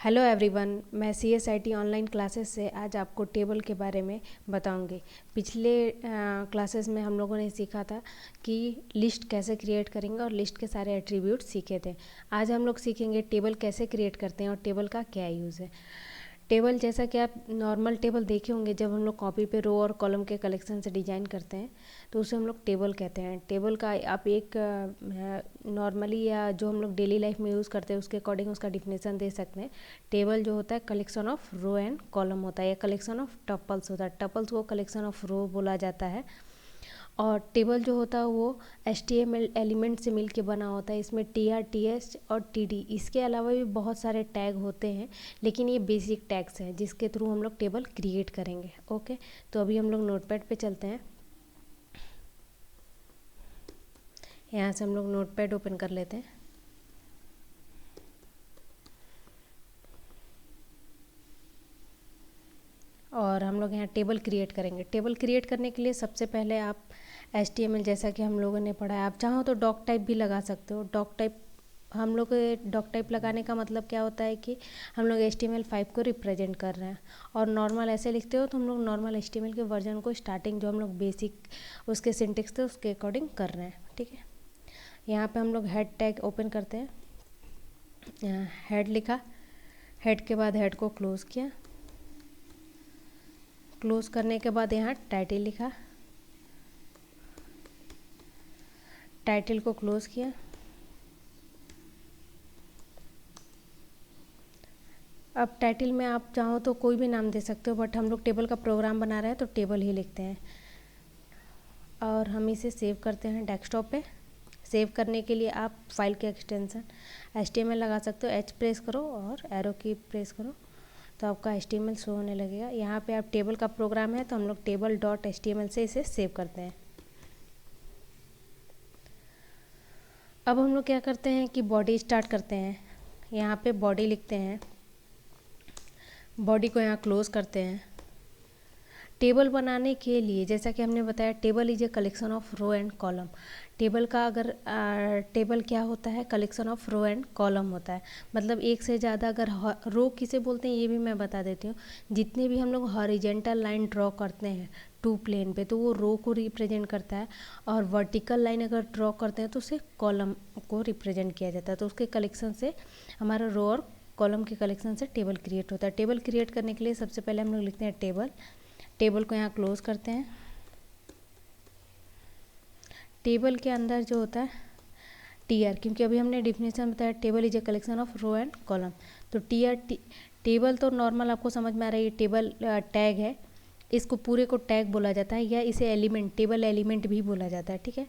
Hello everyone, मैं CSIT online classes से आज आपको टेबल के बारे में बताऊंगी। पिछले क्लासेस में हम लोगों ने सीखा था कि लिस्ट कैसे क्रिएट करेंगे और लिस्ट के सारे एट्रीब्यूट सीखे थे। आज हम लोग सीखेंगे टेबल कैसे क्रिएट करते हैं और टेबल का क्या यूज़ है। टेबल जैसा कि आप नॉर्मल टेबल देखे होंगे, जब हम लोग कॉपी पे रो और कॉलम के कलेक्शन से डिज़ाइन करते हैं तो उसे हम लोग टेबल कहते हैं। टेबल का आप एक नॉर्मली या जो हम लोग डेली लाइफ में यूज़ करते हैं उसके अकॉर्डिंग उसका डिफिनेशन दे सकते हैं। टेबल जो होता है collection of row and column होता है, या कलेक्शन ऑफ टपल्स होता है। टपल्स को कलेक्शन ऑफ रो बोला जाता है। और टेबल जो होता है वो HTML एलिमेंट से मिल के बना होता है। इसमें TR, TS और TD, इसके अलावा भी बहुत सारे टैग होते हैं, लेकिन ये बेसिक टैग्स हैं जिसके थ्रू हम लोग टेबल क्रिएट करेंगे। ओके, तो अभी हम लोग नोटपैड पे चलते हैं। यहाँ से हम लोग नोटपैड ओपन कर लेते हैं। और हम लोग यहाँ टेबल क्रिएट करेंगे। टेबल क्रिएट करने के लिए सबसे पहले आप HTML, जैसा कि हम लोगों ने पढ़ा है, आप चाहो तो डॉक टाइप भी लगा सकते हो। डॉक टाइप हम लोग डॉक टाइप लगाने का मतलब क्या होता है कि हम लोग HTML5 को रिप्रेजेंट कर रहे हैं। और नॉर्मल ऐसे लिखते हो तो हम लोग नॉर्मल HTML के वर्जन को स्टार्टिंग जो हम लोग बेसिक उसके सिंटेक्स थे उसके अकॉर्डिंग कर रहे हैं। ठीक है, यहाँ पे हम लोग हेड टैग ओपन करते हैं। हेड लिखा, हेड के बाद हेड को क्लोज़ किया। क्लोज करने के बाद यहाँ टाइटल लिखा, टाइटल को क्लोज किया। अब टाइटल में आप चाहो तो कोई भी नाम दे सकते हो, बट हम लोग टेबल का प्रोग्राम बना रहे हैं तो टेबल ही लिखते हैं। और हम इसे सेव करते हैं डेस्कटॉप पे। सेव करने के लिए आप फाइल के एक्सटेंशन HTML लगा सकते हो। H प्रेस करो और एरो की प्रेस करो तो आपका HTML शो होने लगेगा। यहाँ पे आप टेबल का प्रोग्राम है तो हम लोग table.html से इसे सेव करते हैं। अब हम लोग क्या करते हैं कि बॉडी स्टार्ट करते हैं। यहाँ पे बॉडी लिखते हैं, बॉडी को यहाँ क्लोज करते हैं। टेबल बनाने के लिए जैसा कि हमने बताया, table is a collection of row and column. Table का अगर टेबल क्या होता है, collection of row and column होता है। मतलब एक से ज़्यादा, अगर रो किसे बोलते हैं ये भी मैं बता देती हूँ। जितने भी हम लोग हॉरिजेंटल लाइन ड्रॉ करते हैं टू प्लेन पे तो वो रो को रिप्रेजेंट करता है, और वर्टिकल लाइन अगर ड्रॉ करते हैं तो उसे कॉलम को रिप्रेजेंट किया जाता है। तो उसके कलेक्शन से हमारा रो और कॉलम के कलेक्शन से टेबल क्रिएट होता है। टेबल क्रिएट करने के लिए सबसे पहले हम लोग लिखते हैं टेबल। टेबल को यहाँ क्लोज करते हैं। टेबल के अंदर जो होता है TR, क्योंकि अभी हमने डिफिनेशन बताया table is a collection of row and column, तो TR टेबल तो नॉर्मल आपको समझ में आ रहा है, ये टेबल टैग है। इसको पूरे को टैग बोला जाता है, या इसे एलिमेंट, टेबल एलिमेंट भी बोला जाता है। ठीक है,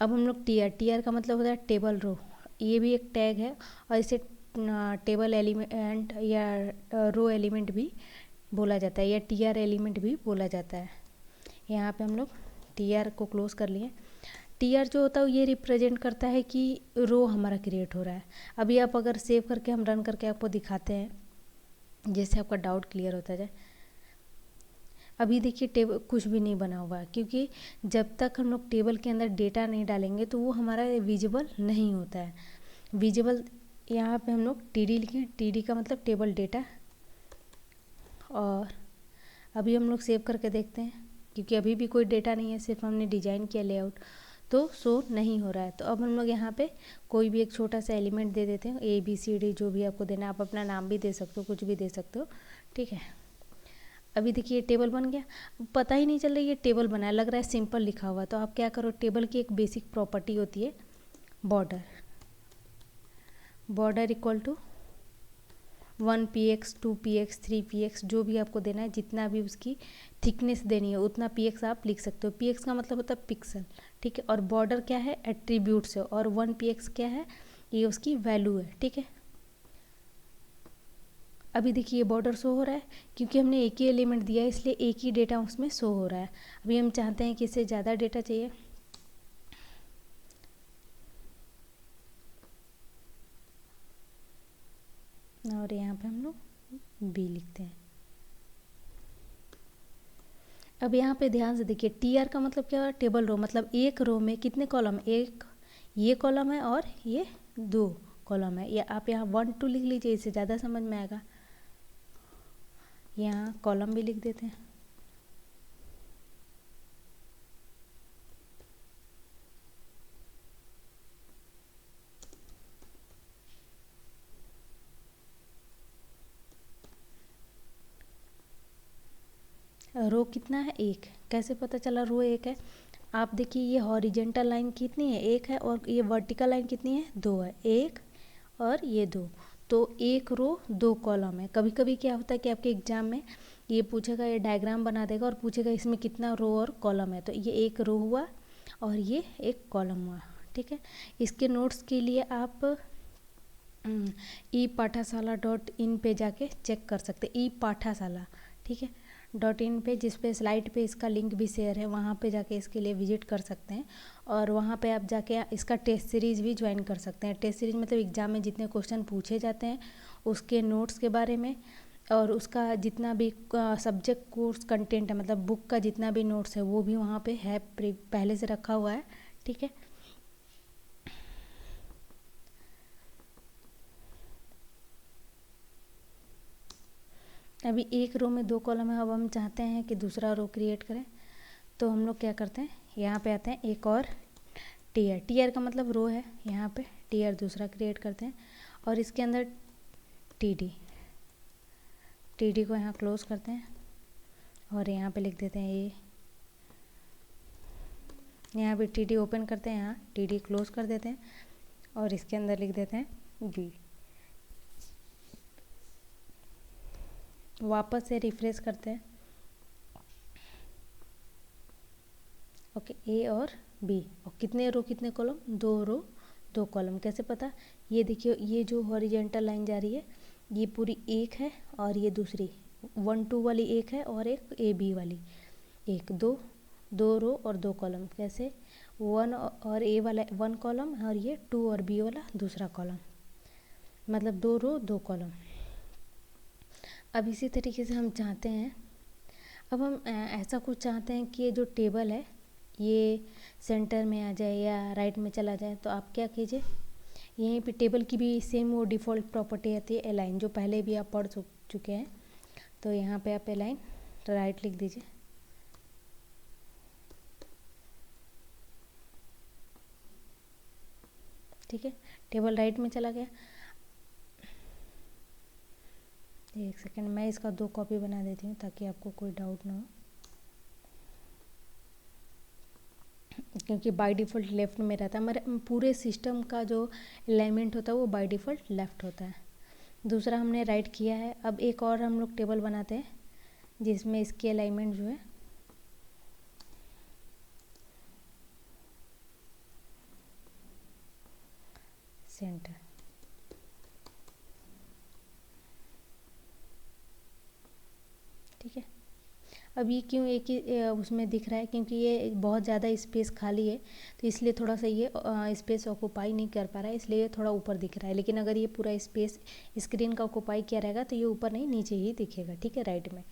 अब हम लोग TR का मतलब होता है टेबल रो, ये भी एक टैग है, और इसे टेबल एलिमेंट या रो एलिमेंट भी बोला जाता है, या TR एलिमेंट भी बोला जाता है। यहाँ पे हम लोग TR को क्लोज कर लिए। TR जो होता है ये रिप्रेजेंट करता है कि रो हमारा क्रिएट हो रहा है। अभी आप अगर सेव करके हम रन करके आपको दिखाते हैं, जैसे आपका डाउट क्लियर होता जाए। अभी देखिए टेबल कुछ भी नहीं बना हुआ है, क्योंकि जब तक हम लोग टेबल के अंदर डेटा नहीं डालेंगे तो वो हमारा विजिबल नहीं होता है। विजिबल यहाँ पे हम लोग TD लिखें, TD का मतलब टेबल डेटा। और अभी हम लोग सेव करके देखते हैं, क्योंकि अभी भी कोई डेटा नहीं है, सिर्फ हमने डिज़ाइन किया लेआउट, तो शो नहीं हो रहा है। तो अब हम लोग यहाँ पे कोई भी एक छोटा सा एलिमेंट दे देते हैं, ABCD जो भी आपको देना है। आप अपना नाम भी दे सकते हो, कुछ भी दे सकते हो। ठीक है, अभी देखिए टेबल बन गया। पता ही नहीं चल रहा ये टेबल बना है, लग रहा है सिंपल लिखा हुआ। तो आप क्या करो, टेबल की एक बेसिक प्रॉपर्टी होती है border. Border equal to 1px 2px 3px, जो भी आपको देना है, जितना भी उसकी थिकनेस देनी है उतना px आप लिख सकते हो। px का मतलब होता है पिक्सल। ठीक है, और बॉर्डर क्या है, एट्रीब्यूट्स है, और 1px क्या है, ये उसकी वैल्यू है। ठीक है, अभी देखिए ये बॉर्डर शो हो रहा है, क्योंकि हमने एक ही एलिमेंट दिया है इसलिए एक ही डेटा उसमें शो हो रहा है। अभी हम चाहते हैं कि इससे ज़्यादा डेटा चाहिए, और यहाँ पे हम लोग B लिखते हैं। अब यहाँ पे ध्यान से देखिए, TR का मतलब क्या है, टेबल रो, मतलब एक रो में कितने कॉलम, एक ये कॉलम है और ये 2 कॉलम है, या आप यहाँ 1 2 लिख लीजिए, इससे ज़्यादा समझ में आएगा। यहाँ कॉलम भी लिख देते हैं। रो कितना है? 1। कैसे पता चला रो 1 है? आप देखिए ये हॉरिजेंटल लाइन कितनी है? 1 है, और ये वर्टिकल लाइन कितनी है? 2 है। 1 और ये 2, तो 1 रो 2 कॉलम है। कभी कभी क्या होता है कि आपके एग्जाम में ये पूछेगा, ये डायग्राम बना देगा और पूछेगा इसमें कितना रो और कॉलम है, तो ये 1 रो हुआ और ये 1 कॉलम हुआ। ठीक है, इसके नोट्स के लिए आप epathshala.in पे जाके चेक कर सकते। ई पाठाशाला, ठीक है, .in पे, जिस पे स्लाइड पे इसका लिंक भी शेयर है, वहाँ पे जाके इसके लिए विजिट कर सकते हैं। और वहाँ पे आप जाके इसका टेस्ट सीरीज़ भी ज्वाइन कर सकते हैं। टेस्ट सीरीज़ मतलब एग्ज़ाम में जितने क्वेश्चन पूछे जाते हैं उसके नोट्स के बारे में, और उसका जितना भी सब्जेक्ट कोर्स कंटेंट है, मतलब बुक का जितना भी नोट्स है वो भी वहाँ पे है, पहले से रखा हुआ है। ठीक है, अभी 1 रो में 2 कॉलम है। अब हम चाहते हैं कि दूसरा रो क्रिएट करें, तो हम लोग क्या करते हैं, यहाँ पे आते हैं, एक और टीयर। टीयर का मतलब रो है, यहाँ पे टीयर दूसरा क्रिएट करते हैं, और इसके अंदर टीडी को यहाँ क्लोज करते हैं, और यहाँ पे लिख देते हैं ये, यहाँ पे टीडी ओपन करते हैं, यहाँ टीडी क्लोज कर देते हैं, और इसके अंदर लिख देते हैं बी। वापस से रिफ्रेश करते हैं। ओके, ए और बी, और कितने रो कितने कॉलम? 2 रो 2 कॉलम। कैसे पता? ये देखिए, ये जो हॉरिजेंटल लाइन जा रही है ये पूरी 1 है, और ये दूसरी 1 2 वाली 1 है, और एक ए बी वाली 1 2 रो और 2 कॉलम। कैसे? 1 और ए वाला 1 कॉलम, और ये 2 और बी वाला दूसरा कॉलम, मतलब 2 रो 2 कॉलम। अब इसी तरीके से हम चाहते हैं, अब हम ऐसा कुछ चाहते हैं कि ये जो टेबल है ये सेंटर में आ जाए या राइट में चला जाए, तो आप क्या कीजिए, यहीं पे टेबल की भी सेम वो डिफ़ॉल्ट प्रॉपर्टी आती है अलाइन, जो पहले भी आप पढ़ चुके हैं। तो यहाँ पे आप अलाइन राइट लिख दीजिए। ठीक है, टेबल राइट में चला गया। एक सेकेंड, मैं इसका 2 कॉपी बना देती हूँ ताकि आपको कोई डाउट ना हो, क्योंकि बाय डिफ़ॉल्ट लेफ़्ट में रहता है। हमारे पूरे सिस्टम का जो अलाइनमेंट होता है वो बाय डिफ़ॉल्ट लेफ़्ट होता है। दूसरा हमने राइट किया है। अब एक और हम लोग टेबल बनाते हैं जिसमें इसकी अलाइनमेंट जो है सेंटर। ठीक है, अब ये क्यों एक ही उसमें दिख रहा है? क्योंकि ये बहुत ज़्यादा स्पेस खाली है, तो इसलिए थोड़ा सा ये स्पेस ऑक्यूपाई नहीं कर पा रहा है, इसलिए ये थोड़ा ऊपर दिख रहा है। लेकिन अगर ये पूरा स्पेस स्क्रीन का ऑक्यूपाई किया रहेगा तो ये ऊपर नहीं, नीचे ही दिखेगा। ठीक है, राइट में।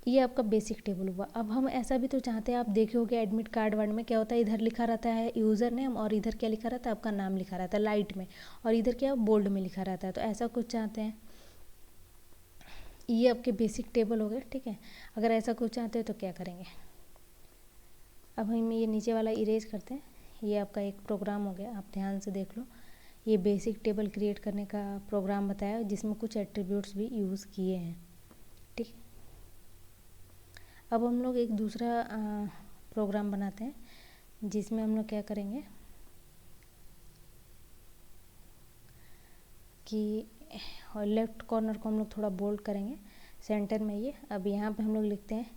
ये आपका बेसिक टेबल हुआ। अब हम ऐसा भी तो चाहते हैं, आप देखे होगे एडमिट कार्ड वर्ड में क्या होता है, इधर लिखा रहता है यूज़र नेम, और इधर क्या लिखा रहता है, आपका नाम लिखा रहता है लाइट में, और इधर क्या बोल्ड में लिखा रहता है। तो ऐसा कुछ चाहते हैं, ये आपके बेसिक टेबल हो गए। ठीक है, अगर ऐसा कुछ चाहते हैं तो क्या करेंगे, अब हम ये नीचे वाला इरेज करते हैं। ये आपका एक प्रोग्राम हो गया, आप ध्यान से देख लो। ये बेसिक टेबल क्रिएट करने का प्रोग्राम बताया, जिसमें कुछ एट्रीब्यूट्स भी यूज़ किए हैं। ठीक, अब हम लोग एक दूसरा प्रोग्राम बनाते हैं जिसमें हम लोग क्या करेंगे कि लेफ़्ट कॉर्नर को हम लोग थोड़ा बोल्ड करेंगे, सेंटर में ये। अब यहाँ पे हम लोग लिखते हैं,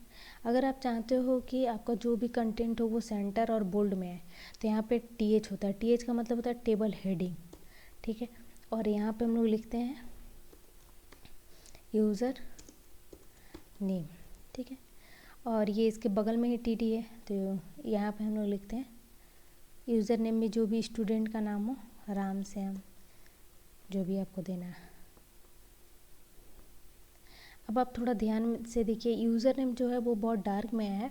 अगर आप चाहते हो कि आपका जो भी कंटेंट हो वो सेंटर और बोल्ड में है, तो यहाँ पे TH होता है। TH का मतलब होता है टेबल हेडिंग। ठीक है, और यहाँ पे हम लोग लिखते हैं यूज़र नेम। ठीक है, और ये इसके बगल में ही TD है, तो यहाँ पे हम लोग लिखते हैं यूज़र नेम में जो भी स्टूडेंट का नाम हो, राम श्याम, जो भी आपको देना है। अब आप थोड़ा ध्यान से देखिए, यूज़र नेम जो है वो बहुत डार्क में है,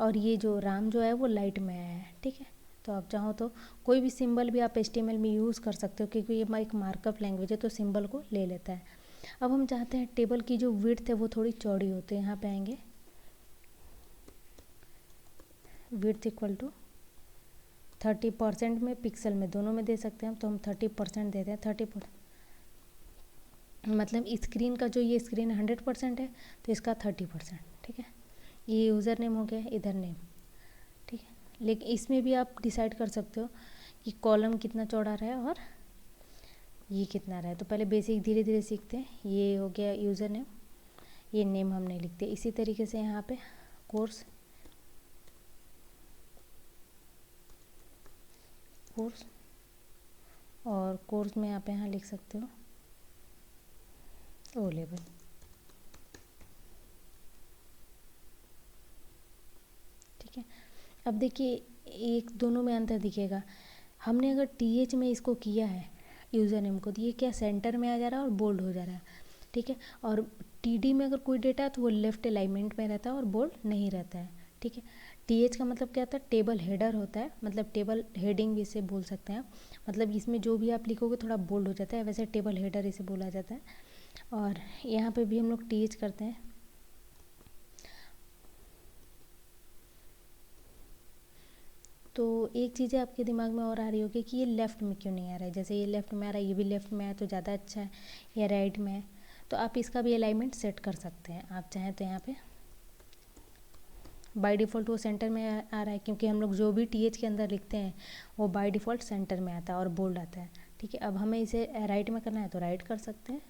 और ये जो राम जो है वो लाइट में है। ठीक है, तो आप चाहो तो कोई भी सिंबल भी आप HTML में यूज़ कर सकते हो, क्योंकि ये एक मार्कअप लैंग्वेज है तो सिंबल को ले लेता है। अब हम चाहते हैं टेबल की जो विड्थ है वो थोड़ी चौड़ी हो, तो यहाँ पे आएंगे विड्थ इक्वल टू 30% में, पिक्सल में, दोनों में दे सकते हैं, तो हम 30% देते हैं। 30% मतलब स्क्रीन का जो ये स्क्रीन 100% है तो इसका 30%, ठीक है। ये यूज़र नेम हो गया, इधर नेम, ठीक है। लेकिन इसमें भी आप डिसाइड कर सकते हो कि कॉलम कितना चौड़ा रहा है और ये कितना रहा है। तो पहले बेसिक धीरे धीरे सीखते हैं। ये हो गया यूज़र नेम, ये नेम हमने लिख दिया। इसी तरीके से यहाँ पे कोर्स और कोर्स में आप यहाँ लिख सकते हो ओ लेवल, ठीक है। अब देखिए एक दोनों में अंतर दिखेगा। हमने अगर TH में इसको किया है यूज़र नेम को, तो ये क्या सेंटर में आ जा रहा है और बोल्ड हो जा रहा है, ठीक है। और TD में अगर कोई डेटा है तो वो लेफ्ट अलाइनमेंट में रहता है और बोल्ड नहीं रहता है, ठीक है। TH का मतलब क्या होता है, टेबल हेडर होता है, मतलब टेबल हेडिंग भी इसे बोल सकते हैं आप। मतलब इसमें जो भी आप लिखोगे थोड़ा बोल्ड हो जाता है, वैसे टेबल हेडर इसे बोला जाता है। और यहाँ पे भी हम लोग TH करते हैं। तो एक चीज़ें आपके दिमाग में और आ रही होगी कि ये लेफ़्ट में क्यों नहीं आ रहा है। जैसे ये लेफ़्ट में आ रहा है, ये भी लेफ़्ट में आया तो ज़्यादा अच्छा है, या राइट में है। तो आप इसका भी अलाइनमेंट सेट कर सकते हैं। आप चाहें तो यहाँ पे बाय डिफ़ॉल्ट वो सेंटर में आ रहा है, क्योंकि हम लोग जो भी TH के अंदर लिखते हैं वो बाय डिफ़ॉल्ट सेंटर में आता है और बोल्ड आता है, ठीक है। अब हमें इसे राइट में करना है तो राइट कर सकते हैं,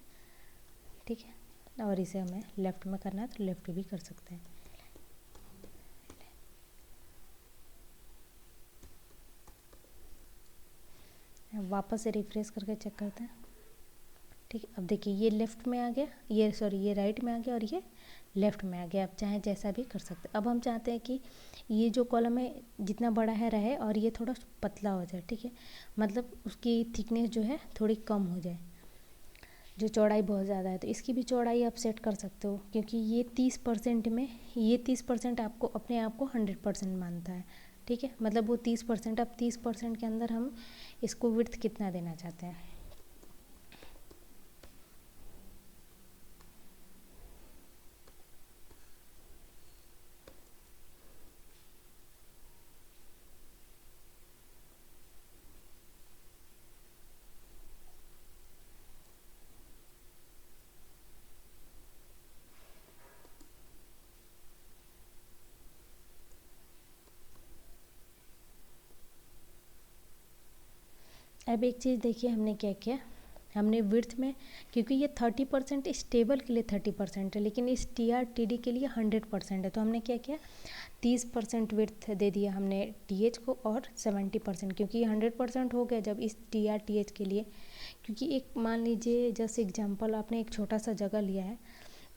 ठीक है। और इसे हमें लेफ़्ट में करना है तो लेफ़्ट भी कर सकते हैं। वापस से रिफ्रेश करके चेक करते हैं, ठीक है। अब देखिए ये लेफ़्ट में आ गया, ये राइट में आ गया और ये लेफ़्ट में आ गया। आप चाहें जैसा भी कर सकते हैं। अब हम चाहते हैं कि ये जो कॉलम है जितना बड़ा है रहे और ये थोड़ा पतला हो जाए, ठीक है। मतलब उसकी थिकनेस जो है थोड़ी कम हो जाए, जो चौड़ाई बहुत ज़्यादा है तो इसकी भी चौड़ाई आप सेट कर सकते हो, क्योंकि ये 30% में, ये 30% आपको अपने आप को 100% मानता है, ठीक है। मतलब वो 30%, अब 30% के अंदर हम इसको विड्थ कितना देना चाहते हैं। अब एक चीज़ देखिए हमने क्या किया, हमने विड्थ में, क्योंकि ये 30% इस टेबल के लिए 30% है, लेकिन इस TR-TD के लिए 100% है, तो हमने क्या किया 30% विड्थ दे दिया हमने TH को और 70%, क्योंकि ये 100% हो गया जब इस TR-TH के लिए। क्योंकि एक मान लीजिए जैसे एग्जांपल आपने एक छोटा सा जगह लिया है,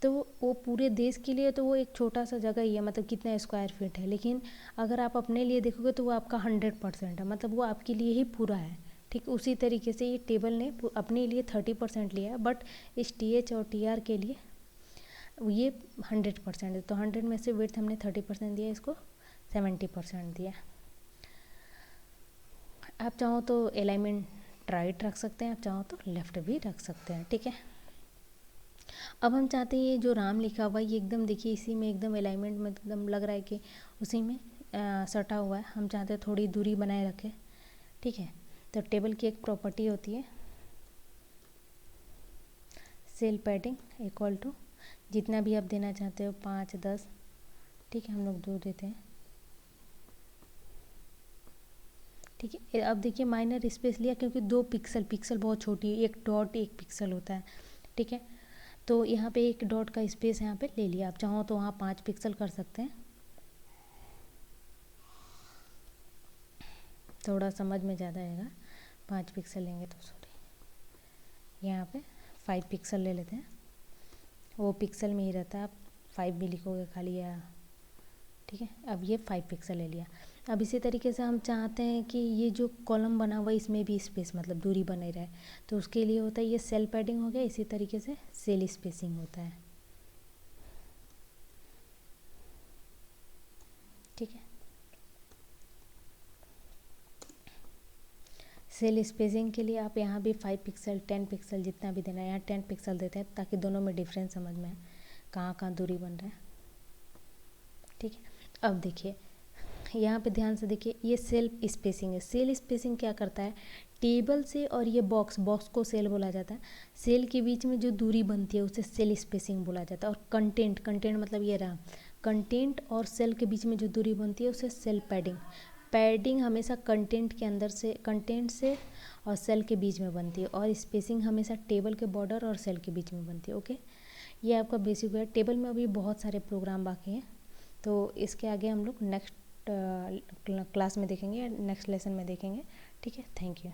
तो वो पूरे देश के लिए तो वो एक छोटा सा जगह ही है, मतलब कितना स्क्वायर फीट है। लेकिन अगर आप अपने लिए देखोगे तो वो आपका 100% है, मतलब वो आपके लिए ही पूरा है, ठीक। उसी तरीके से ये टेबल ने अपने लिए 30% लिया है, बट इस TH और TR के लिए ये 100% है। तो 100 में से विड्थ हमने 30% दिया, इसको 70% दिया। आप चाहो तो अलाइनमेंट राइट रख सकते हैं, आप चाहो तो लेफ़्ट भी रख सकते हैं, ठीक है। अब हम चाहते हैं ये जो राम लिखा हुआ है ये एकदम देखिए इसी में एकदम अलाइनमेंट में एकदम लग रहा है कि उसी में सटा हुआ है। हम चाहते हैं थोड़ी दूरी बनाए रखें, ठीक है। तो टेबल की एक प्रॉपर्टी होती है सेल पैडिंग इक्वल टू जितना भी आप देना चाहते हो 5, 10, ठीक है। हम लोग 2 देते हैं, ठीक है। अब देखिए माइनर स्पेस लिया क्योंकि 2 पिक्सल बहुत छोटी है, एक डॉट 1 पिक्सल होता है, ठीक है। तो यहाँ पे 1 डॉट का स्पेस यहाँ पे ले लिया। आप चाहो तो वहाँ 5 पिक्सल कर सकते हैं, थोड़ा समझ में ज़्यादा आएगा। 5 पिक्सल लेंगे तो सॉरी यहाँ पे 5 पिक्सल ले लेते हैं, वो पिक्सल में ही रहता है, आप 5 भी लिखोगे खाली या, ठीक है। अब ये 5 पिक्सल ले लिया। अब इसी तरीके से हम चाहते हैं कि ये जो कॉलम बना हुआ है इसमें भी स्पेस मतलब दूरी बनी रहे, तो उसके लिए होता है ये सेल पैडिंग हो गया। इसी तरीके से सेल स्पेसिंग होता है, ठीक है। सेल स्पेसिंग के लिए आप यहाँ भी 5 पिक्सल 10 पिक्सल जितना भी देना है, यहाँ 10 पिक्सल देते हैं ताकि दोनों में डिफरेंस समझ में आए, कहाँ कहाँ दूरी बन रहा है। ठीक है, अब देखिए यहाँ पे ध्यान से देखिए, ये सेल स्पेसिंग है। सेल स्पेसिंग क्या करता है, टेबल से और ये बॉक्स को सेल बोला जाता है, सेल के बीच में जो दूरी बनती है उसे सेल स्पेसिंग बोला जाता है। और कंटेंट मतलब ये रहा, कंटेंट और सेल के बीच में जो दूरी बनती है उसे सेल पैडिंग। पैडिंग हमेशा कंटेंट के अंदर से, कंटेंट से और सेल के बीच में बनती है, और स्पेसिंग हमेशा टेबल के बॉर्डर और सेल के बीच में बनती है। ओके, ये आपका बेसिक है। टेबल में अभी बहुत सारे प्रोग्राम बाकी हैं, तो इसके आगे हम लोग नेक्स्ट क्लास में देखेंगे, नेक्स्ट लेसन में देखेंगे। ठीक है, थैंक यू।